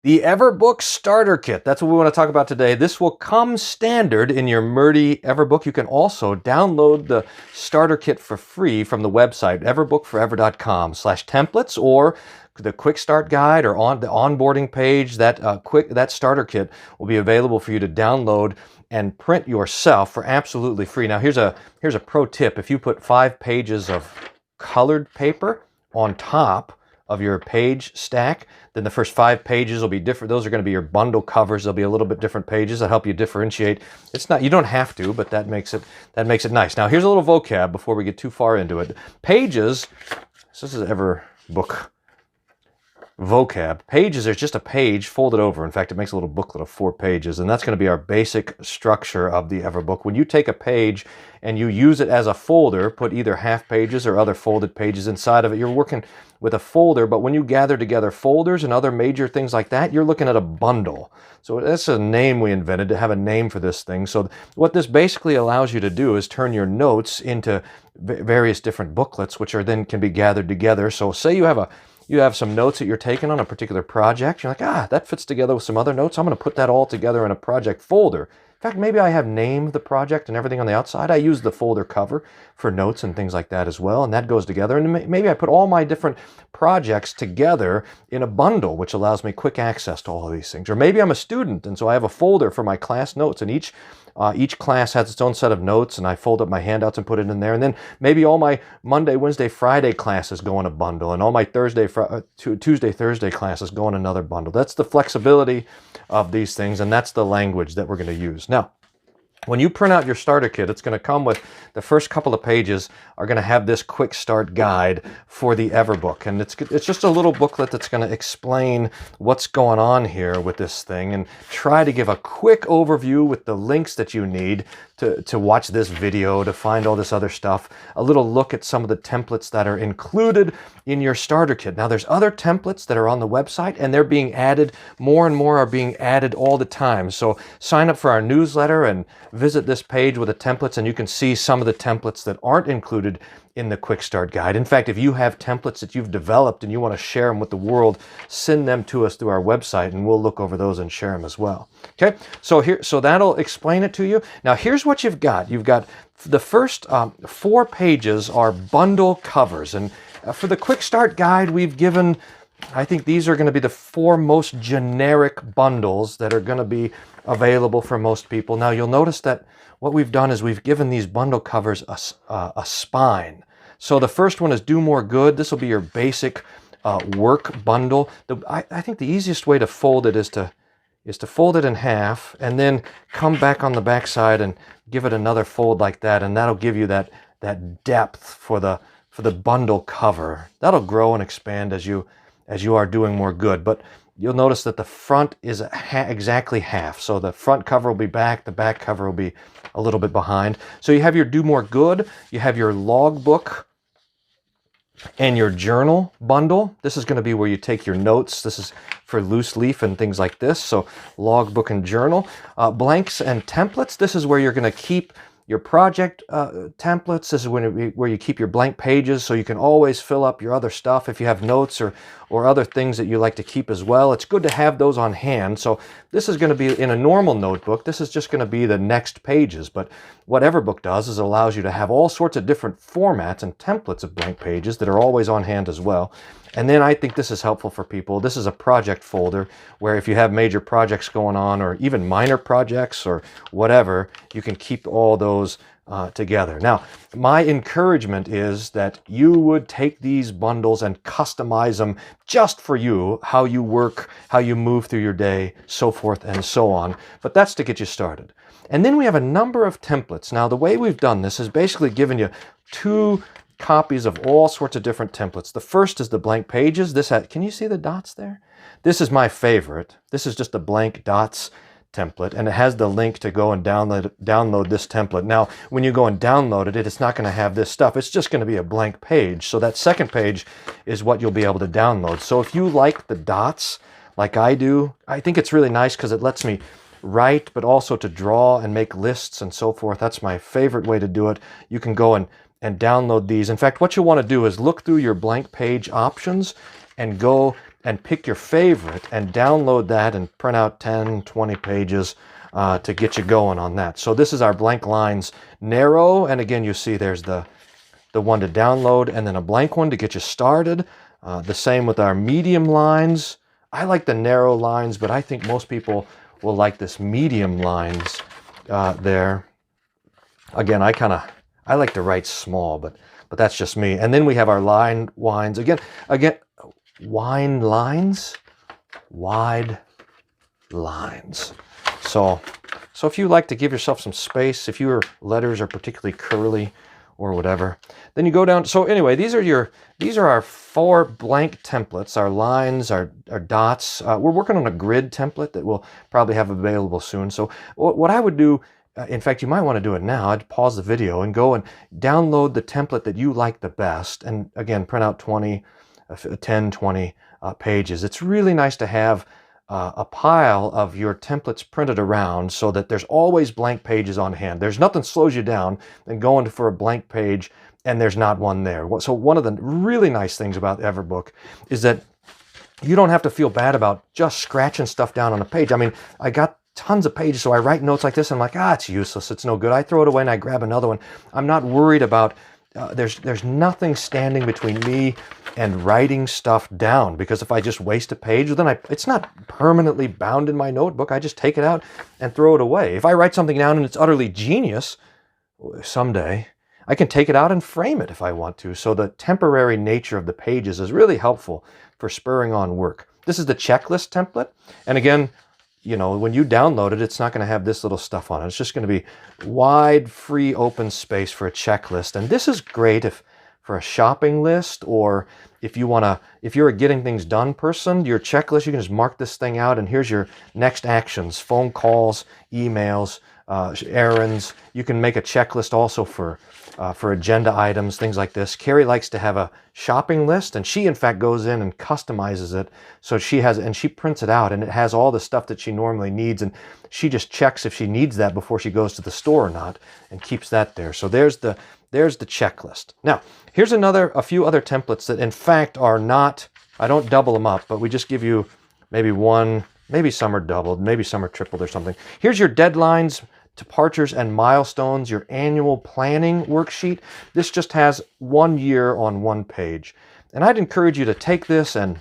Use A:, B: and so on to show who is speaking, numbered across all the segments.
A: The Everbook Starter-Kit. That's what we want to talk about today. This will come standard in your Murdy Everbook. You can also download the Starter Kit for free from the website, everbookforever.com/templates, or the Quick Start Guide, or on the onboarding page. That Starter Kit will be available for you to download and print yourself for absolutely free. Now here's a pro tip. If you put 5 pages of colored paper on top of your page stack, then the first 5 pages will be different. Those are going to be your bundle covers. They'll be a little bit different pages that help you differentiate. It's not, you don't have to, but that makes it nice. Now here's a little vocab before we get too far into it. Pages, so this is Everbook vocab. Pages is just a page folded over. In fact, it makes a little booklet of 4 pages, and that's going to be our basic structure of the Everbook. When you take a page and you use it as a folder, put either half pages or other folded pages inside of it, you're working with a folder. But when you gather together folders and other major things like that, you're looking at a bundle. So that's a name we invented, to have a name for this thing. So what this basically allows you to do is turn your notes into various different booklets, which are then can be gathered together. So say you have some notes that you're taking on a particular project. You're like, that fits together with some other notes. I'm going to put that all together in a project folder. In fact, maybe I have named the project and everything on the outside. I use the folder cover for notes and things like that as well, and that goes together. And maybe I put all my different projects together in a bundle, which allows me quick access to all of these things. Or maybe I'm a student, and so I have a folder for my class notes, and each class has its own set of notes, and I fold up my handouts and put it in there. And then maybe all my Monday, Wednesday, Friday classes go in a bundle, and all my Tuesday, Thursday classes go in another bundle. That's the flexibility of these things, and that's the language that we're going to use. Now, when you print out your starter kit, it's going to come with the first couple of pages are going to have this quick start guide for the Everbook. And it's just a little booklet that's going to explain what's going on here with this thing and try to give a quick overview with the links that you need to watch this video, to find all this other stuff, a little look at some of the templates that are included in your starter kit. Now there's other templates that are on the website, and they're being added. More and more are being added all the time. So sign up for our newsletter and visit this page with the templates, and you can see some of the templates that aren't included in the Quick Start Guide. In fact, if you have templates that you've developed and you want to share them with the world, send them to us through our website, and we'll look over those and share them as well. Okay, so that'll explain it to you. Now here's what you've got. You've got the first 4 pages are bundle covers, and for the Quick Start Guide, we've given, I think these are going to be the 4 most generic bundles that are going to be available for most people. Now you'll notice that what we've done is we've given these bundle covers a spine. So the first one is Do More Good. This will be your basic work bundle. I think the easiest way to fold it is to fold it in half and then come back on the back side and give it another fold like that, and that'll give you that depth for the bundle cover. That'll grow and expand as you are doing more good. But you'll notice that the front is exactly half. So the front cover will be back, the back cover will be a little bit behind. So you have your Do More Good, you have your logbook and your journal bundle. This is going to be where you take your notes. This is for loose leaf and things like this. So logbook and journal. Blanks and templates. This is where you're going to keep your project templates. This is where you keep your blank pages, so you can always fill up your other stuff if you have notes or other things that you like to keep as well. It's good to have those on hand. So this is going to be in a normal notebook. This is just going to be the next pages. But what Everbook does is it allows you to have all sorts of different formats and templates of blank pages that are always on hand as well. And then I think this is helpful for people. This is a project folder where if you have major projects going on, or even minor projects or whatever, you can keep all those together. Now, my encouragement is that you would take these bundles and customize them just for you, how you work, how you move through your day, so forth and so on. But that's to get you started. And then we have a number of templates. Now, the way we've done this is basically given you 2 copies of all sorts of different templates. The first is the blank pages. Can you see the dots there? This is my favorite. This is just a blank dots template, and it has the link to go and download this template. Now, when you go and download it, it's not going to have this stuff. It's just going to be a blank page. So that second page is what you'll be able to download. So if you like the dots like I do, I think it's really nice because it lets me write, but also to draw and make lists and so forth. That's my favorite way to do it. You can go and download these. In fact, what you want to do is look through your blank page options and go and pick your favorite and download that and print out 10, 20 pages to get you going on that. So this is our blank lines narrow, and again, you see there's the one to download and then a blank one to get you started. The same with our medium lines. I like the narrow lines, but I think most people will like this medium lines there. Again, I like to write small, but that's just me. And then we have our line wines. Again, wine lines, wide lines. So if you like to give yourself some space, if your letters are particularly curly or whatever, then you go down. So anyway, these are our 4 blank templates, our lines, our dots. We're working on a grid template that we'll probably have available soon. So what I would do, in fact, you might want to do it now. I'd pause the video and go and download the template that you like the best. And again, print out 10, 20 pages. It's really nice to have a pile of your templates printed around so that there's always blank pages on hand. There's nothing slows you down than going for a blank page and there's not one there. So one of the really nice things about Everbook is that you don't have to feel bad about just scratching stuff down on a page. I mean, I got tons of pages, so I write notes like this. And I'm like, it's useless. It's no good. I throw it away and I grab another one. I'm not worried about, there's nothing standing between me and writing stuff down, because if I just waste a page, then it's not permanently bound in my notebook. I just take it out and throw it away. If I write something down and it's utterly genius, someday I can take it out and frame it if I want to. So the temporary nature of the pages is really helpful for spurring on work. This is the checklist template. And again, when you download it, it's not going to have this little stuff on it. It's just going to be wide, free, open space for a checklist. And this is great for a shopping list, or if you're a getting things done person, your checklist, you can just mark this thing out and here's your next actions, phone calls, emails, errands. You can make a checklist also for agenda items, things like this. Carrie likes to have a shopping list, and she in fact goes in and customizes it. So she prints it out, and it has all the stuff that she normally needs, and she just checks if she needs that before she goes to the store or not, and keeps that there. So there's the checklist. Now, here's a few other templates that in fact are not, I don't double them up, but we just give you maybe one, maybe some are doubled, maybe some are tripled or something. Here's your deadlines, departures, and milestones, your annual planning worksheet. This just has 1 year on 1 page. And I'd encourage you to take this and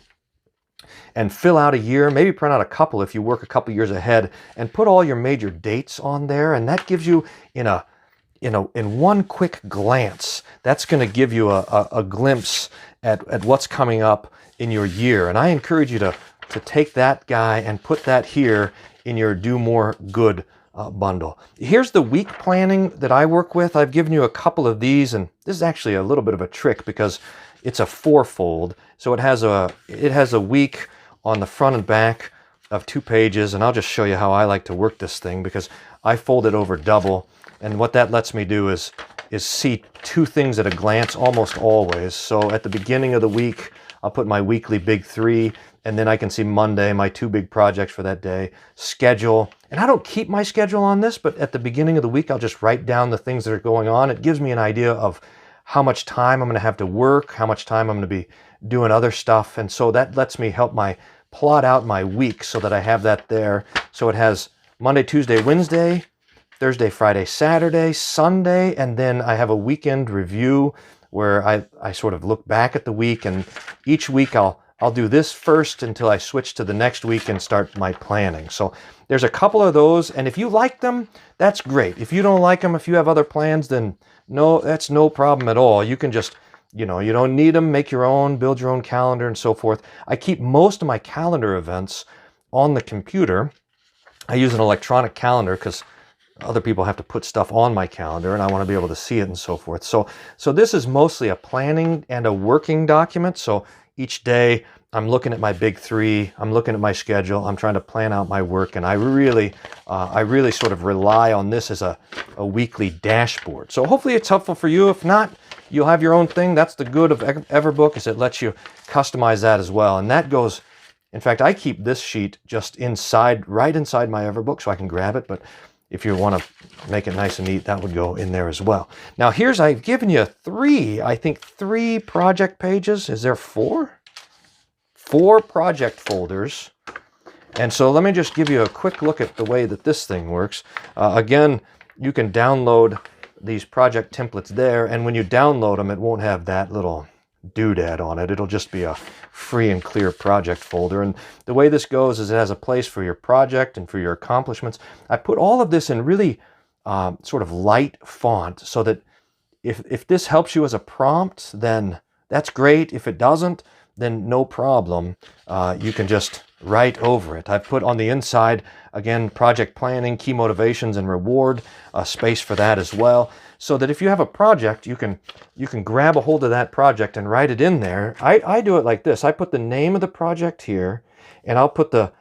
A: fill out a year, maybe print out a couple if you work a couple years ahead, and put all your major dates on there. And that gives you, in one quick glance, that's going to give you a glimpse at what's coming up in your year. And I encourage you to take that guy and put that here in your Do More Good bundle. Here's the week planning that I work with. I've given you a couple of these, and this is actually a little bit of a trick because it's a 4-fold. So it has a week on the front and back of 2 pages, and I'll just show you how I like to work this thing, because I fold it over double, and what that lets me do is see 2 things at a glance almost always. So at the beginning of the week, I'll put my weekly big 3, and then I can see Monday, my 2 big projects for that day, schedule. And I don't keep my schedule on this, but at the beginning of the week, I'll just write down the things that are going on. It gives me an idea of how much time I'm going to have to work, how much time I'm going to be doing other stuff. And so that lets me help plot out my week so that I have that there. So it has Monday, Tuesday, Wednesday, Thursday, Friday, Saturday, Sunday, and then I have a weekend review where I sort of look back at the week, and each week I'll do this first until I switch to the next week and start my planning. So there's a couple of those, and if you like them, that's great. If you don't like them, if you have other plans, then no, that's no problem at all. You can just, you don't need them, make your own, build your own calendar and so forth. I keep most of my calendar events on the computer. I use an electronic calendar because other people have to put stuff on my calendar, and I want to be able to see it and so forth. So this is mostly a planning and a working document. So each day I'm looking at my big 3, I'm looking at my schedule, I'm trying to plan out my work, and I really sort of rely on this as a weekly dashboard. So hopefully it's helpful for you. If not, you'll have your own thing. That's the good of Everbook, is it lets you customize that as well. And that goes, in fact, I keep this sheet just right inside my Everbook so I can grab it, but if you want to make it nice and neat, that would go in there as well. Now I've given you 3 project pages. Is there 4? 4 project folders. And so let me just give you a quick look at the way that this thing works. Again, you can download these project templates there, and when you download them, it won't have that little doodad on it. It'll just be a free and clear project folder. And the way this goes is it has a place for your project and for your accomplishments. I put all of this in really sort of light font so that if this helps you as a prompt, then that's great. If it doesn't, then no problem. You can just write over it. I've put on the inside, again, project planning, key motivations, and reward, a space for that as well, so that if you have a project, you can grab a hold of that project and write it in there. I do it like this. I put the name of the project here, and I'll put the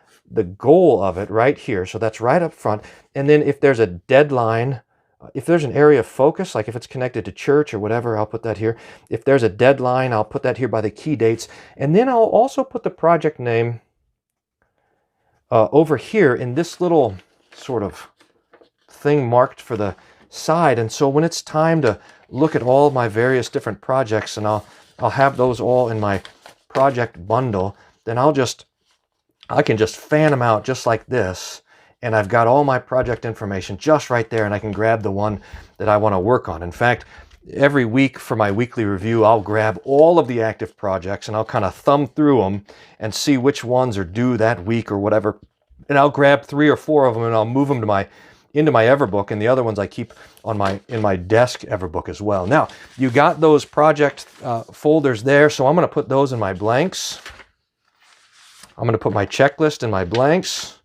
A: goal of it right here. So that's right up front. And then if there's a deadline, if there's an area of focus, like if it's connected to church or whatever, I'll put that here. If there's a deadline, I'll put that here by the key dates. And then I'll also put the project name over here in this little sort of thing marked for the side. And so when it's time to look at all my various different projects, and I'll have those all in my project bundle, then I can just fan them out just like this. And I've got all my project information just right there, and I can grab the one that I want to work on. In fact, every week for my weekly review, I'll grab all of the active projects and I'll kind of thumb through them and see which ones are due that week or whatever. And I'll grab 3 or 4 of them and I'll move them into my Everbook, and the other ones I keep in my desk Everbook as well. Now, you got those project folders there, so I'm going to put those in my blanks. I'm going to put my checklist in my blanks.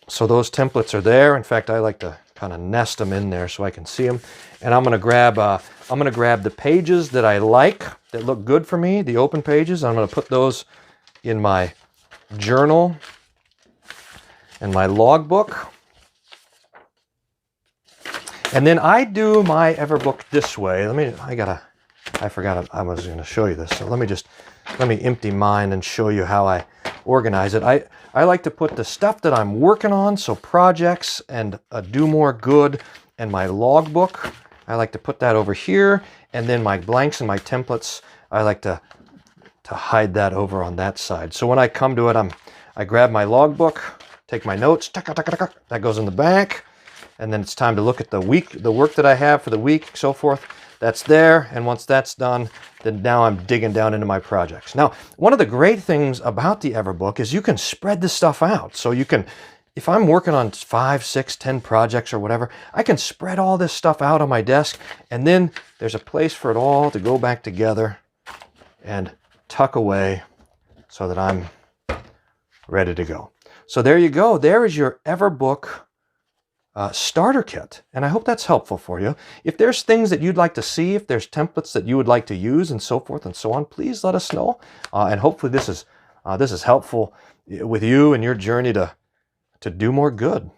A: So those templates are there. In fact, I like to kind of nest them in there so I can see them. And I'm going to grab the pages that I like, that look good for me, the open pages. I'm going to put those in my journal and my logbook. And then I do my Everbook this way. I forgot I was going to show you this. So let me empty mine and show you how I organize it. I like to put the stuff that I'm working on, so projects and do more good, and my logbook, I like to put that over here, and then my blanks and my templates, I like to hide that over on that side. So when I come to it, I grab my logbook, take my notes, that goes in the back, and then it's time to look at the work that I have for the week, so forth. That's there, and once that's done, then now I'm digging down into my projects. Now, one of the great things about the Everbook is you can spread this stuff out. So you can, if I'm working on 5, 6, 10 projects or whatever, I can spread all this stuff out on my desk, and then there's a place for it all to go back together and tuck away so that I'm ready to go. So there you go. There is your Everbook starter kit, and I hope that's helpful for you. If there's things that you'd like to see, if there's templates that you would like to use, and so forth and so on, please let us know. And hopefully this is helpful with you and your journey to do more good.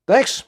A: Thanks.